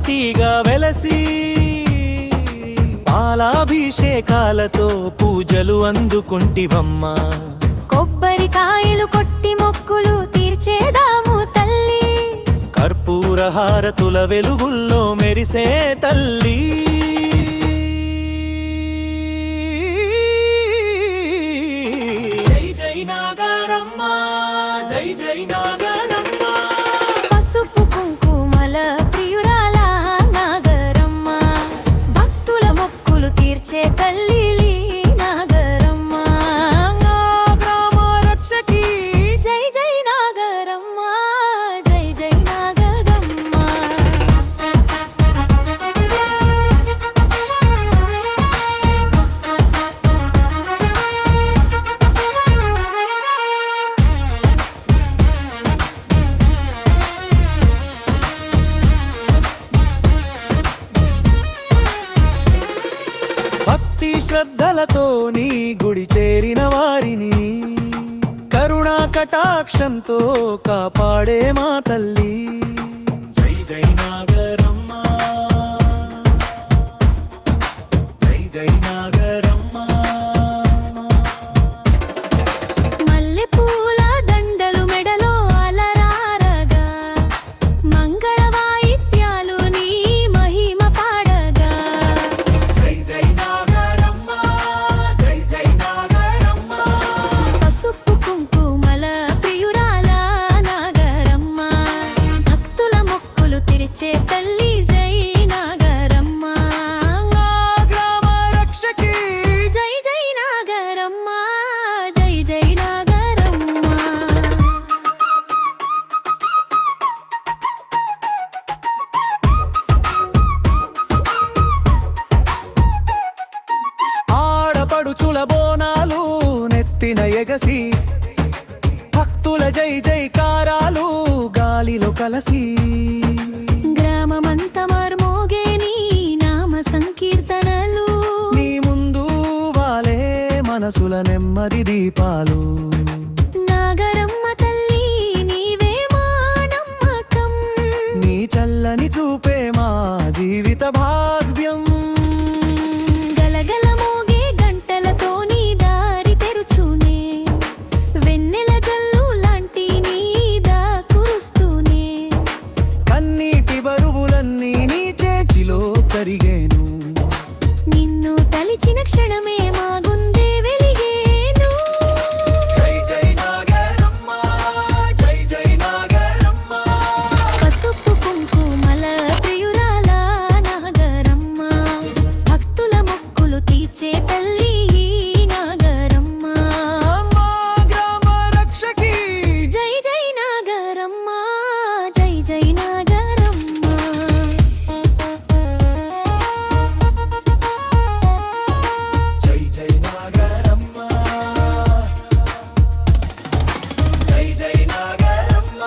పార్వతీగా వెలసి పాలాభిషేకాలతో పూజలు అందుకుంటివమ్మా. కొబ్బరికాయలు కొట్టి మొక్కులు తీర్చేదాము తల్లి, కర్పూర హారతుల వెలుగుల్లో మెరిసే తల్లి. జై జై నాగరమ్మ, జై జై నాగరమ్మ. పసుపు కుంకుమల ప్రియురాల నాగరమ్మ, భక్తుల మొక్కులు తీర్చే తల్లి నాగరమ్మ. నా గ్రామ రక్షకి జై జై నాగరమ్మ, జై జై నాగరమ్మ. భక్తి శ్రద్ధలతో నీ గుడి చేరిన వారిని కరుణా కటాక్షంతో కాపాడే మా తల్లి. జై జై నాగరమ్మ, జై జై నాగరమ్మ. మల్లె పూల దండలు మెడలో అలరారగా, మంగళ వాయిద్యాలు నీ మహిమ పాడగా. జై జై నాగరమ్మ, జై జై నాగరమ్మ. పసుపు కుంకుమల ప్రియురాల నాగరమ్మ, భక్తుల మొక్కులు తీర్చే తల్లి జై నాగరమ్మ. నా గ్రామ రక్షకి జై జై నాగరమ్మ, జై జై నాగరమ్మ. ఆడపడుచుల బోనాలు నెత్తిన ఎగసి భక్తుల జై జైకారాలు గాలిలో కలసి. గ్రామమంతా మార్మోగే నీ నామ సంకీర్తనలు, నీ ముందు వాలే మనసుల నెమ్మది దీపాలు. నాగరమ్మ తల్లి నీవే మా నమ్మకం, నీ చల్లని చూపే మా జీవిత భాగ్యం. గలగల మోగే గంటలతో నీ దారి తెరుచునే, వెన్నెల జల్లు లాంటి నీ కురుస్తూనే. కన్నీటి బరువులన్నీ నీ చేతిలో కరిగేను, నిన్ను తలిచిన క్షణమే మా గుండె వెలిగేను. జై జై నాగరమ్మ, జై జై నాగరమ్మ. పసుపు కుంకుమల ప్రియురాల నాగరమ్మ, భక్తుల మొక్కులు తీర్చే తల్లి నాగరమ్మ. మా గ్రామ రక్షకి జై జై నాగరమ్మ, జై జై నాగరమ్మ. జై జై నాగరమ్మ, జై జై నాగరమ్మ,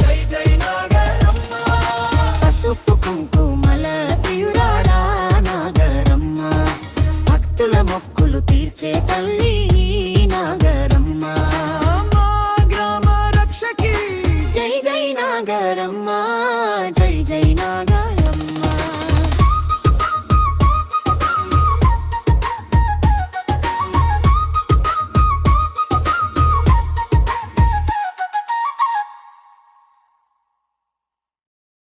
జై జై నాగరమ్మ. పసుపు కుంకుమల ప్రియురాల నాగరమ్మ, భక్తుల మొక్కులు తీర్చే తల్లి నాగరమ్మ. మా గ్రామ రక్షకి జై జై నాగరమ్మ.